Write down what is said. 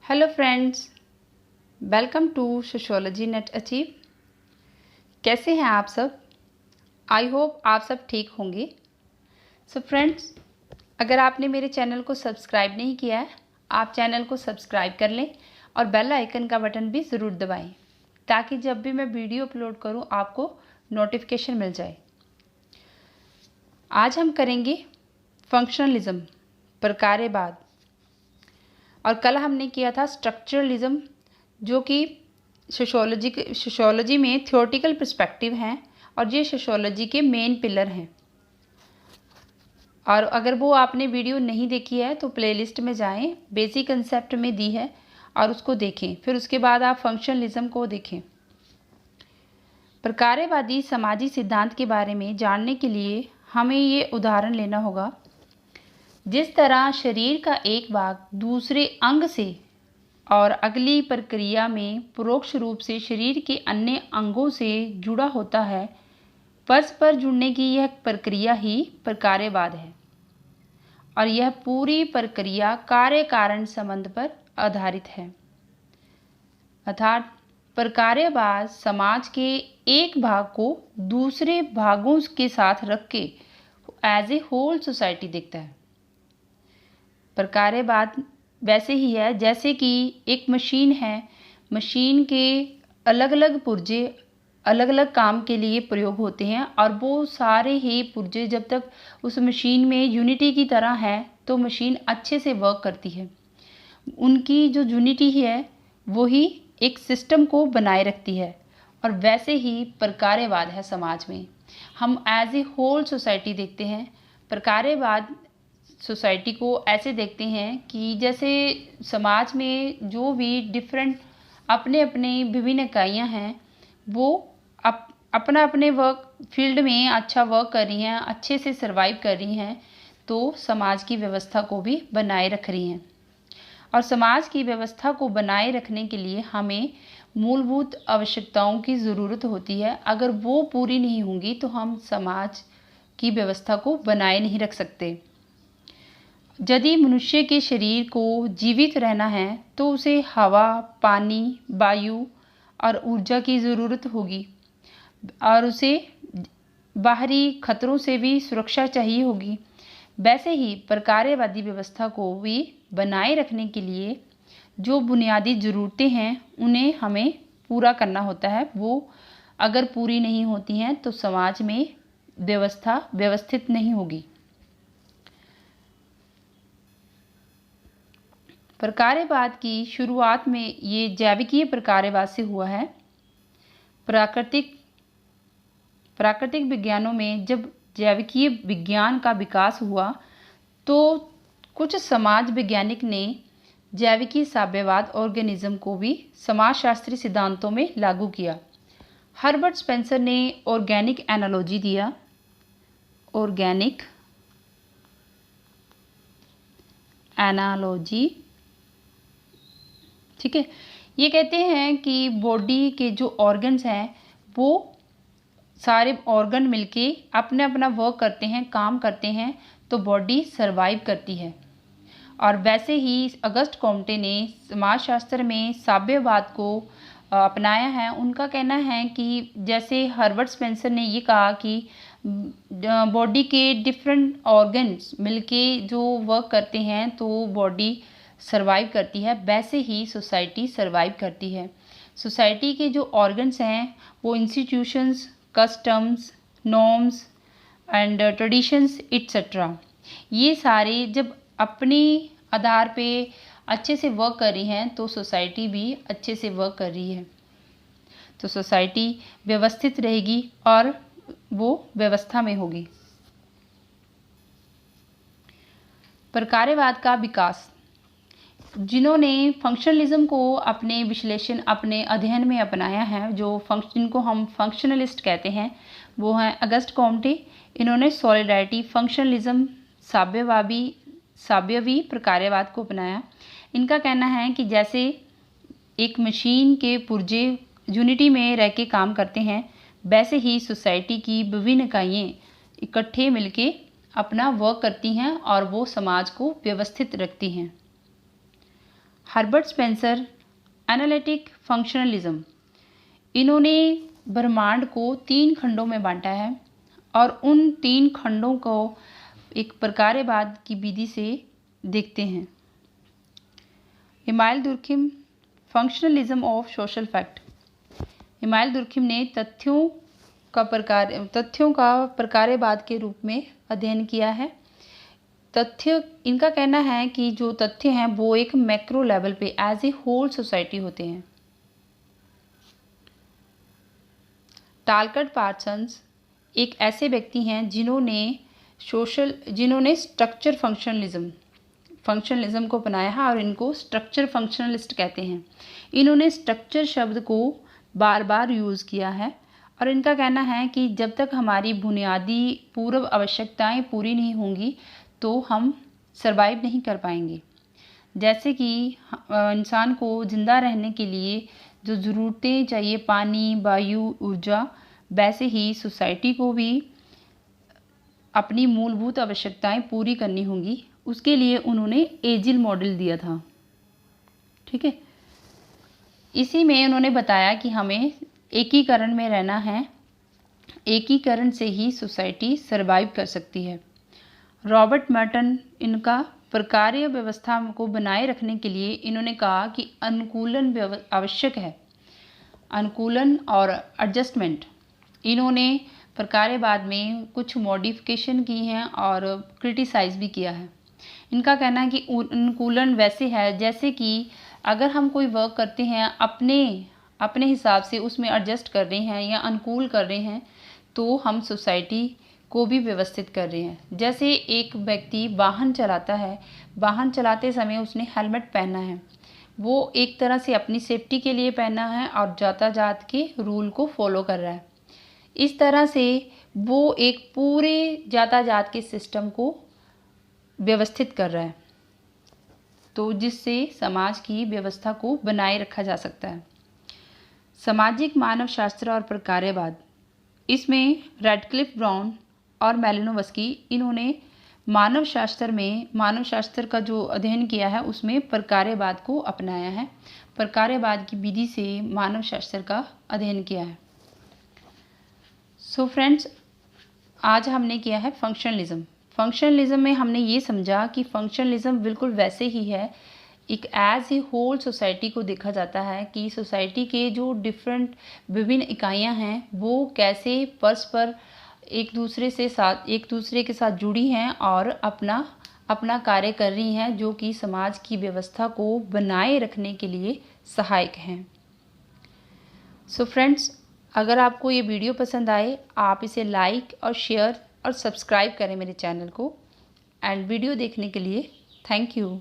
Hello friends, welcome to sociology NET achieve. कैसे हैं आप सब? आई होप आप सब ठीक होंगे। सो फ्रेंड्स, अगर आपने मेरे चैनल को सब्सक्राइब नहीं किया है, आप चैनल को सब्सक्राइब कर लें और बेल आइकन का बटन भी ज़रूर दबाएं ताकि जब भी मैं वीडियो अपलोड करूं आपको नोटिफिकेशन मिल जाए। आज हम करेंगे फंक्शनलिज्म, प्रकार्यवाद, और कल हमने किया था स्ट्रक्चरलिज्म, जो कि सोशियोलॉजी में थ्योरेटिकल पर्सपेक्टिव हैं और ये सोशियोलॉजी के मेन पिलर हैं। और अगर वो आपने वीडियो नहीं देखी है तो प्लेलिस्ट में जाएं, बेसिक कंसेप्ट में दी है और उसको देखें। फिर उसके बाद आप फंक्शनलिज्म को देखें। प्रकार्यवादी समाजी सिद्धांत के बारे में जानने के लिए हमें ये उदाहरण लेना होगा। जिस तरह शरीर का एक भाग दूसरे अंग से और अगली प्रक्रिया में परोक्ष रूप से शरीर के अन्य अंगों से जुड़ा होता है, परस्पर जुड़ने की यह प्रक्रिया ही प्रकार्यवाद है और यह पूरी प्रक्रिया कार्य कारण संबंध पर आधारित है। अर्थात प्रकार्यवाद समाज के एक भाग को दूसरे भागों के साथ रख के एज ए होल सोसाइटी देखता है। प्रकार्यवाद वैसे ही है जैसे कि एक मशीन है, मशीन के अलग अलग पुर्जे अलग अलग काम के लिए प्रयोग होते हैं और वो सारे ही पुर्जे जब तक उस मशीन में यूनिटी की तरह है तो मशीन अच्छे से वर्क करती है। उनकी जो यूनिटी है वो ही एक सिस्टम को बनाए रखती है। और वैसे ही प्रकार्यवाद है समाज में, हम एज ए होल सोसाइटी देखते हैं। प्रकार्यवाद सोसाइटी को ऐसे देखते हैं कि जैसे समाज में जो भी डिफरेंट अपने अपने विभिन्न इकाइयाँ हैं वो अपना अपने वर्क फील्ड में अच्छा वर्क कर रही हैं, अच्छे से सर्वाइव कर रही हैं, तो समाज की व्यवस्था को भी बनाए रख रही हैं। और समाज की व्यवस्था को बनाए रखने के लिए हमें मूलभूत आवश्यकताओं की ज़रूरत होती है। अगर वो पूरी नहीं होंगी तो हम समाज की व्यवस्था को बनाए नहीं रख सकते। यदि मनुष्य के शरीर को जीवित रहना है तो उसे हवा, पानी, वायु और ऊर्जा की ज़रूरत होगी और उसे बाहरी खतरों से भी सुरक्षा चाहिए होगी। वैसे ही प्रकार्यवादी व्यवस्था को भी बनाए रखने के लिए जो बुनियादी ज़रूरतें हैं उन्हें हमें पूरा करना होता है। वो अगर पूरी नहीं होती हैं तो समाज में व्यवस्था व्यवस्थित नहीं होगी। प्रकार्यवाद की शुरुआत में ये जैविकीय प्रकार्यवाद से हुआ है। प्राकृतिक विज्ञानों में जब जैविकीय विज्ञान का विकास हुआ तो कुछ समाज वैज्ञानिक ने जैविकीय साम्यवाद ऑर्गेनिज्म को भी समाजशास्त्री सिद्धांतों में लागू किया। हर्बर्ट स्पेंसर ने ऑर्गेनिक एनालॉजी दिया। ऑर्गेनिक एनालॉजी, ठीक है। ये कहते हैं कि बॉडी के जो ऑर्गन्स हैं वो सारे ऑर्गन मिलके अपने अपना वर्क करते हैं, काम करते हैं, तो बॉडी सरवाइव करती है। और वैसे ही अगस्ट कॉम्टे ने समाजशास्त्र में साम्यवाद को अपनाया है। उनका कहना है कि जैसे हर्बर्ट स्पेंसर ने ये कहा कि बॉडी के डिफरेंट ऑर्गन्स मिलके जो वर्क करते हैं तो बॉडी सरवाइव करती है, वैसे ही सोसाइटी सरवाइव करती है। सोसाइटी के जो ऑर्गन्स हैं वो institutions, customs, norms and traditions etcetera, ये सारे जब अपने आधार पे अच्छे से वर्क कर रही हैं तो सोसाइटी भी अच्छे से वर्क कर रही है। तो सोसाइटी व्यवस्थित रहेगी और वो व्यवस्था में होगी। प्रकार्यवाद का विकास, जिन्होंने फंक्शनलिज्म को अपने विश्लेषण, अपने अध्ययन में अपनाया है, जिनको हम फंक्शनलिस्ट कहते हैं, वो हैं अगस्ट कॉम्टे। इन्होंने सॉलिडारिटी, फंक्शनलिज्म, साम्यवी प्रकार्यवाद को अपनाया। इनका कहना है कि जैसे एक मशीन के पुर्जे यूनिटी में रह के काम करते हैं, वैसे ही सोसाइटी की विभिन्न इकाइयाँ इकट्ठे मिलके अपना वर्क करती हैं और वो समाज को व्यवस्थित रखती हैं। Herbert Spencer, analytic functionalism. इन्होंने ब्रह्मांड को 3 खंडों में बांटा है और उन 3 खंडों को एक प्रकार्यवाद की विधि से देखते हैं। Email Durkheim, functionalism of social fact. Email Durkheim ने तथ्यों का प्रकार्यवाद के रूप में अध्ययन किया है। तथ्य, इनका कहना है कि जो तथ्य हैं वो एक मैक्रो लेवल पे एज ए होल सोसाइटी होते हैं। टालकट पार्सन्स एक ऐसे व्यक्ति हैं जिन्होंने स्ट्रक्चर फंक्शनलिज्म को अपनाया है और इनको स्ट्रक्चर फंक्शनलिस्ट कहते हैं। इन्होंने स्ट्रक्चर शब्द को बार बार यूज़ किया है और इनका कहना है कि जब तक हमारी बुनियादी पूर्व आवश्यकताएं पूरी नहीं होंगी तो हम सरवाइव नहीं कर पाएंगे। जैसे कि इंसान को ज़िंदा रहने के लिए जो ज़रूरतें चाहिए, पानी, वायु, ऊर्जा, वैसे ही सोसाइटी को भी अपनी मूलभूत आवश्यकताएं पूरी करनी होंगी। उसके लिए उन्होंने एजिल मॉडल दिया था। ठीक है, इसी में उन्होंने बताया कि हमें एकीकरण में रहना है, एकीकरण से ही सोसाइटी सरवाइव कर सकती है। रॉबर्ट मर्टन, इनका प्रकार्य व्यवस्था को बनाए रखने के लिए इन्होंने कहा कि अनुकूलन आवश्यक है, अनुकूलन और एडजस्टमेंट। इन्होंने प्रकार्यवाद में कुछ मॉडिफिकेशन की हैं और क्रिटिसाइज़ भी किया है। इनका कहना है कि अनुकूलन वैसे है जैसे कि अगर हम कोई वर्क करते हैं अपने हिसाब से उसमें एडजस्ट कर रहे हैं या अनुकूल कर रहे हैं तो हम सोसाइटी को भी व्यवस्थित कर रहे हैं। जैसे एक व्यक्ति वाहन चलाता है, वाहन चलाते समय उसने हेलमेट पहना है, वो एक तरह से अपनी सेफ्टी के लिए पहना है और यातायात के रूल को फॉलो कर रहा है। इस तरह से वो एक पूरे यातायात के सिस्टम को व्यवस्थित कर रहा है, तो जिससे समाज की व्यवस्था को बनाए रखा जा सकता है। सामाजिक मानव शास्त्र और प्रकार्यवाद, इसमें रेडक्लिफ ब्राउन और मेलिनोवस्की, इन्होंने मानव शास्त्र का जो अध्ययन किया है उसमें प्रकार्यवाद को अपनाया है। प्रकार्यवाद की विधि से मानव शास्त्र का अध्ययन किया है। सो फ्रेंड्स, आज हमने किया है फंक्शनलिज्म। फंक्शनलिज्म में हमने ये समझा कि फंक्शनलिज्म बिल्कुल वैसे ही है, एक एज ए होल सोसाइटी को देखा जाता है कि सोसाइटी के जो विभिन्न इकाइयां हैं वो कैसे परस्पर एक दूसरे के साथ जुड़ी हैं और अपना कार्य कर रही हैं, जो कि समाज की व्यवस्था को बनाए रखने के लिए सहायक हैं। सो फ्रेंड्स, अगर आपको ये वीडियो पसंद आए आप इसे लाइक और शेयर और सब्सक्राइब करें मेरे चैनल को। एंड वीडियो देखने के लिए थैंक यू।